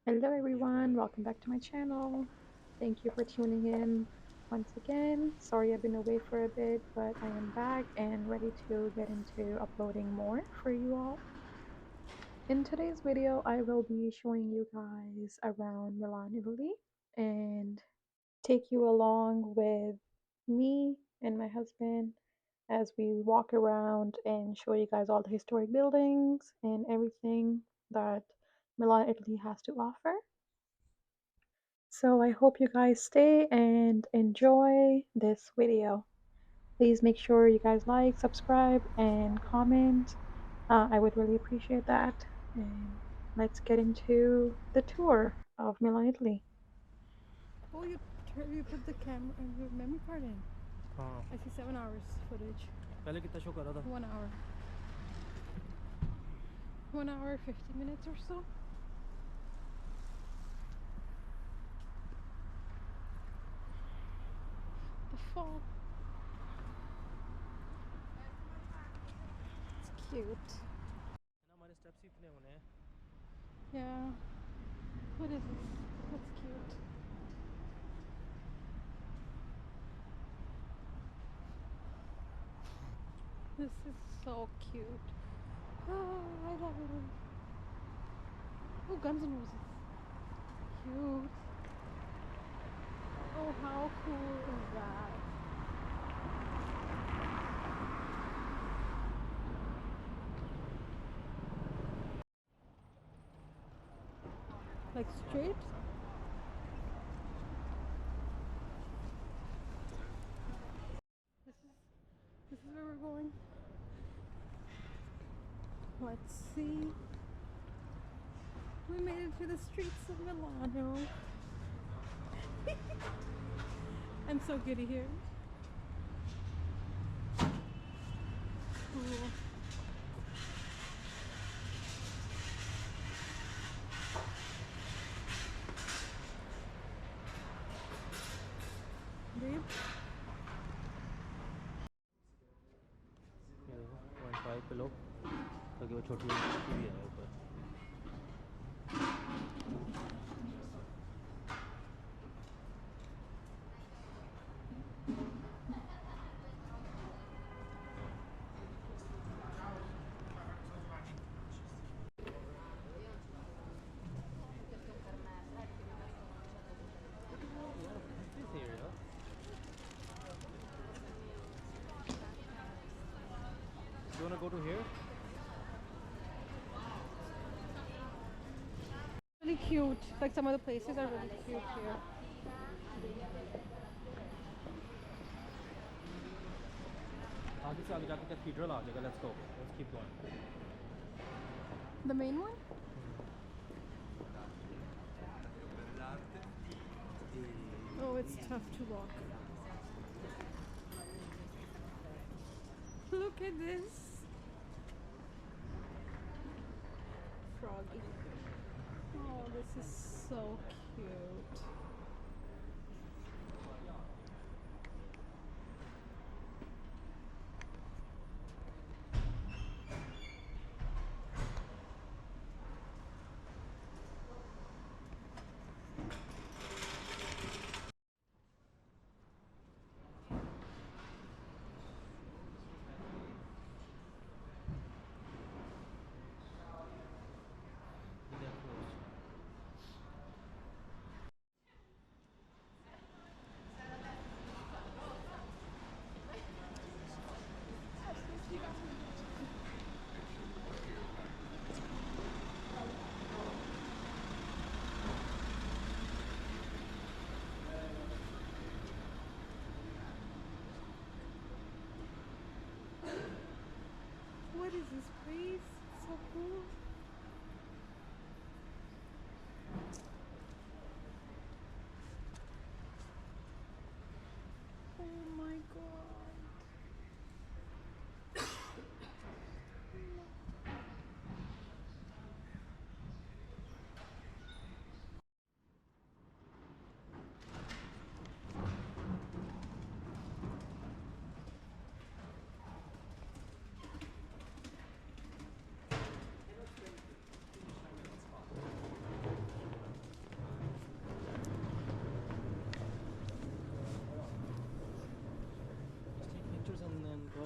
Hello everyone, welcome back to my channel. Thank you for tuning in once again. Sorry I've been away for a bit, but I am back and ready to get into uploading more for you all. In today's video, I will be showing you guys around Milan, Italy, and take you along with me and my husband as we walk around and show you guys all the historic buildings and everything that Milan, Italy has to offer. So I hope you guys stay and enjoy this video. Please make sure you guys like, subscribe, and comment. I would really appreciate that. And let's get into the tour of Milan, Italy. Oh, you put the camera and your memory card in. हाँ I see 7 hours footage. पहले कितना show कर रहा था 1 hour. 1 hour 50 minutes or so. The fall. It's cute. हमारे steps ही इतने होने हैं Yeah. What is this? That's cute. This is so cute. Oh, I love it. Oh, Guns N' Roses. Cute. Oh, how cool is that? Like straight? This is where we're going. Let's see. We made it to the streets of Milano. I'm so giddy here. Cool. Babe? ये देखो 0.5 पे लो ताकि वो छोटी भी है ऊपर This area you wanna go to here Really cute. Like some of the places are really cute here. आगे से आगे जाके कैथीड्रल आ जाएगा let's go let's keep going The main one? Oh, it's tough to walk. Look at this. Froggy. Oh, this is so cute.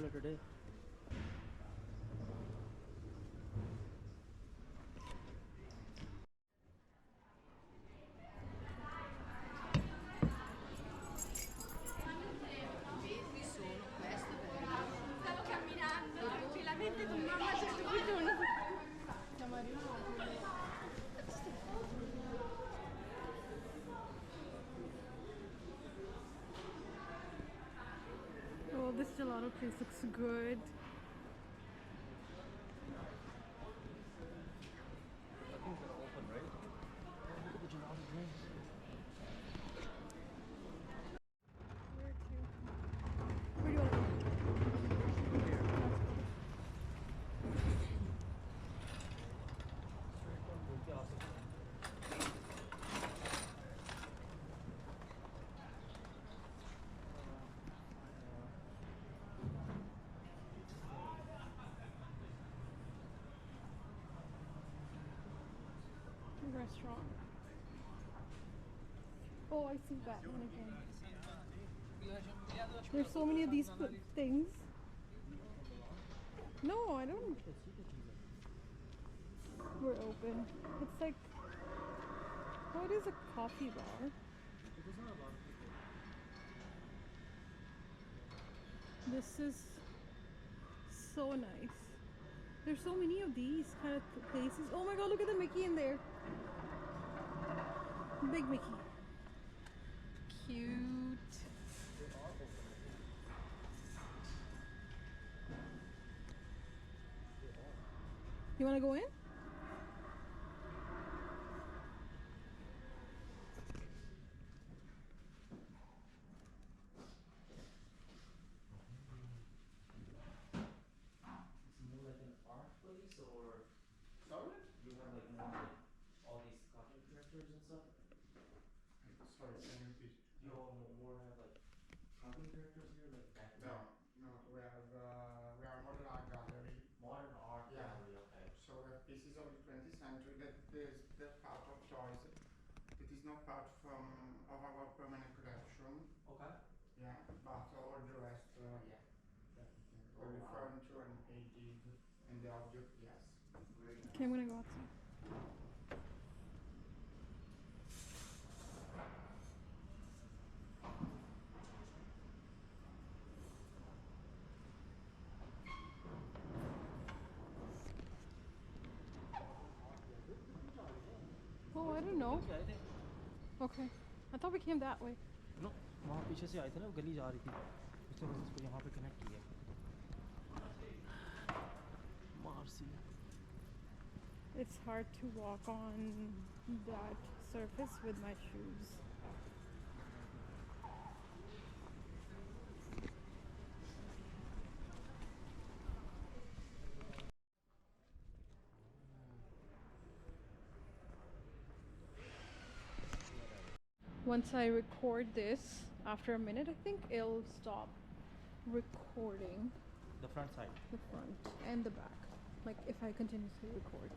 popular today. Stavo camminando tranquillamente con mamma a un certo punto non... Siamo arrivati. Oh, this gelato place looks good. I think it's open, right? Oh, look at the gelato drinks. Where to? Where do you want to go? Here. Restaurant. Oh, I see that one again. There's so many of these things. No, I don't. We're open. It's like, what is a coffee bar? This is so nice. There's so many of these kind of places. Oh my god, look at the Mickey in there. Big Mickey. Cute. You want to go in? It's more like an art place, or sorry, you have like more like all these cartoon characters and stuff. Sorry, can you repeat? You all more have like cartoon characters here, like back in No, no, we are modern art gallery. modern art Yeah. gallery. Okay. So we have pieces of the 20th century that part of toys. It is not part of our permanent collection. Okay. Yeah, but all the rest, yeah, definitely. All the furniture and painted and the object, yes. Very nice. Okay, I'm gonna go outside. Oh, I don't know. आए थे Okay. I thought we came that way. No वहाँ पीछे से आए थे ना, वो गली जा रही थी, उससे बस इसको यहाँ पे कनेक्ट किया Marcy. It's hard to walk on that surface with my shoes. Once I record this, after a minute, I think it'll stop recording The front side. the front and the back. Like if I continuously record.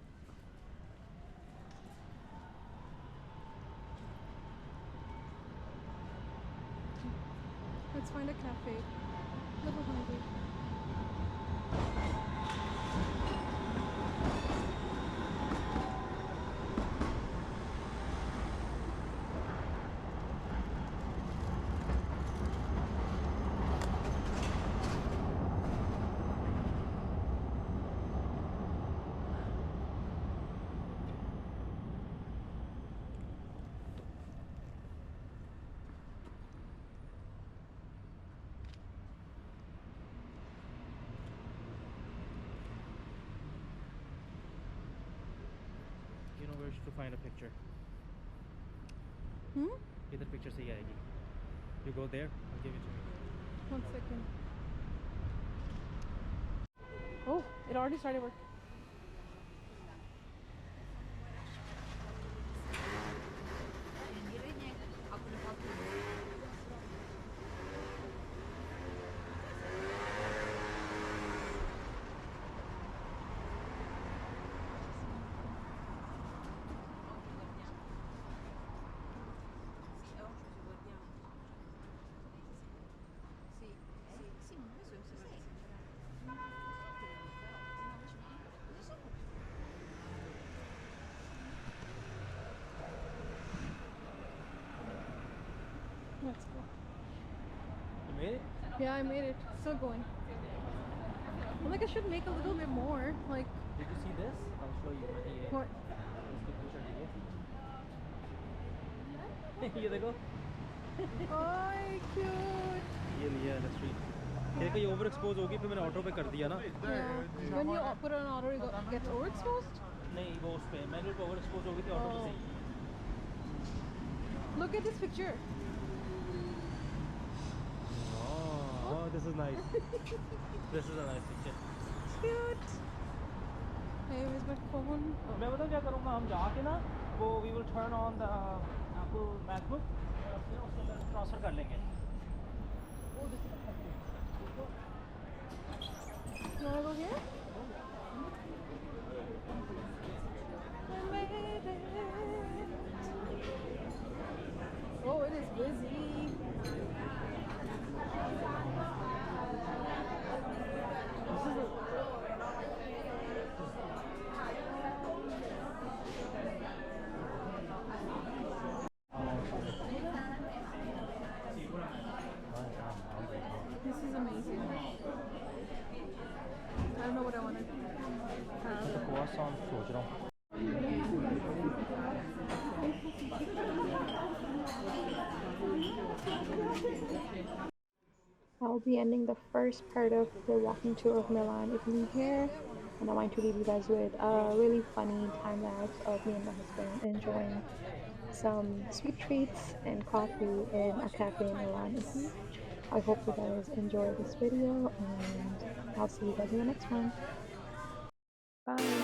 Let's find a cafe. Little hungry. You know where to find a picture. Hmm? इधर picture सही आएगी. You go there. I'll give it to you. 1 second. Oh, it already started working. Yeah, I made it. Still going. I'm like, I should make a little bit more. Like, Did you see this? I'll show you. what? इसकी picture देखिए. ये देखो. Oh, cute. ये लिया है street. ये देखो, ये ओवर एक्सपोज होगी, फिर मैंने ऑटो पे कर दिया ना. Yeah. When you put it on auto, it gets overexposed? नहीं, वो उस पे मैनुअल पे ओवर एक्सपोज होगी थी, ऑटो पे सही. Look at this picture. Oh, this is nice. This is a nice picture. Cute. Hey, where's my phone? मैं बताऊँ क्या करूँगा, हम जाके ना वो we will turn on the Apple MacBook और फिर उसके अंदर ट्रांसफर कर लेंगे. You wanna go here? I made it. Oh, it is busy. This is amazing. I don't know what I want to do. मैं तो croissant सोच रहा हूँ. I'll be ending the first part of the walking tour of Milan, Italy here, and I want to leave you guys with a really funny time lapse of me and my husband enjoying some sweet treats and coffee in a cafe in Milan, Italy. I hope you guys enjoy this video, and I'll see you guys in the next one. Bye!